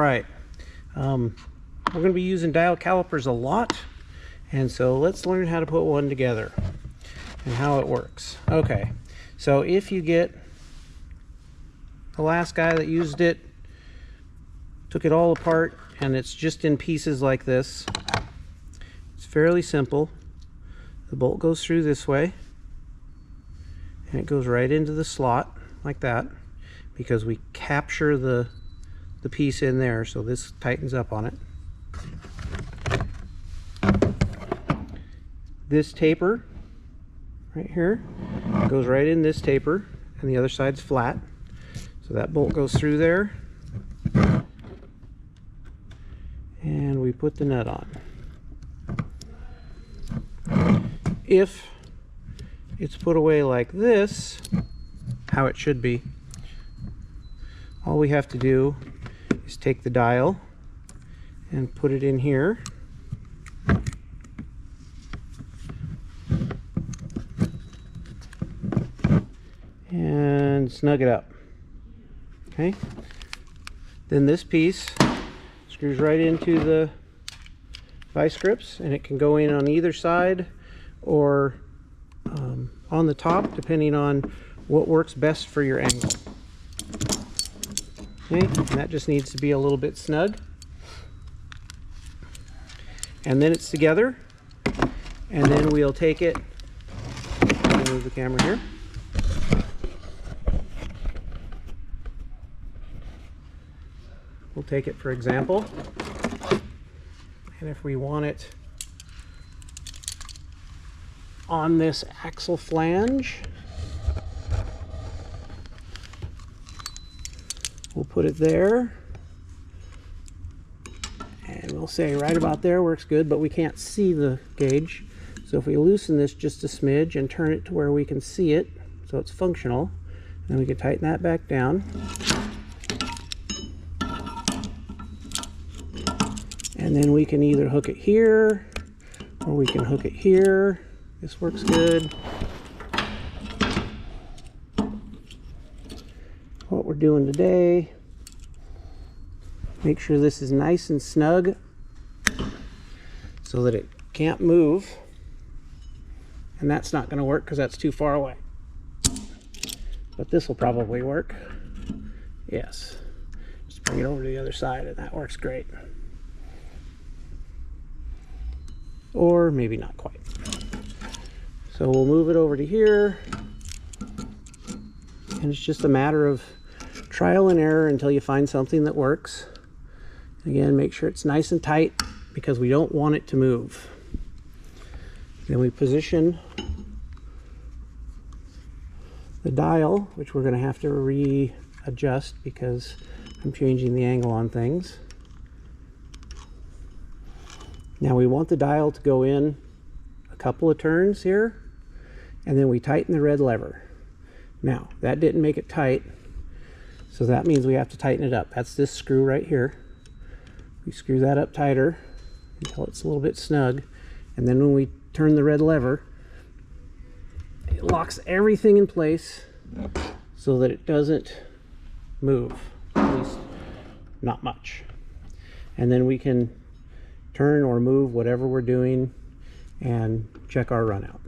right, we're going to be using dial calipers a lot, and so let's learn how to put one together and how it works. Okay, so if you get the last guy that used it, took it all apart, and it's just in pieces like this, it's fairly simple. The bolt goes through this way, and it goes right into the slot like that, because we capture the piece in there, so this tightens up on it. This taper right here goes right in this taper, and the other side's flat, so that bolt goes through there, and we put the nut on. If it's put away like this, how it should be, all we have to do is take the dial and put it in here, and snug it up. Okay, then this piece screws right into the vice grips, and it can go in on either side or on the top, depending on what works best for your angle. Okay, and that just needs to be a little bit snug. And then it's together, and then we'll take it, move the camera here. We'll take it for example, and if we want it on this axle flange, we'll put it there, and we'll say right about there works good, but we can't see the gauge. So if we loosen this just a smidge and turn it to where we can see it, so it's functional, then we can tighten that back down. And then we can either hook it here, or we can hook it here. This works good. What we're doing today, make sure this is nice and snug so that it can't move. And that's not going to work because that's too far away. But this will probably work. Yes. Just bring it over to the other side, and that works great. Or maybe not quite. So we'll move it over to here, and it's just a matter of trial and error until you find something that works. Again, make sure it's nice and tight because we don't want it to move. Then we position the dial, which we're going to have to readjust because I'm changing the angle on things. Now we want the dial to go in a couple of turns here, and then we tighten the red lever. Now that didn't make it tight, so that means we have to tighten it up. That's this screw right here. We screw that up tighter until it's a little bit snug, and then when we turn the red lever, it locks everything in place so that it doesn't move, at least not much. And then we can turn or move whatever we're doing and check our runout.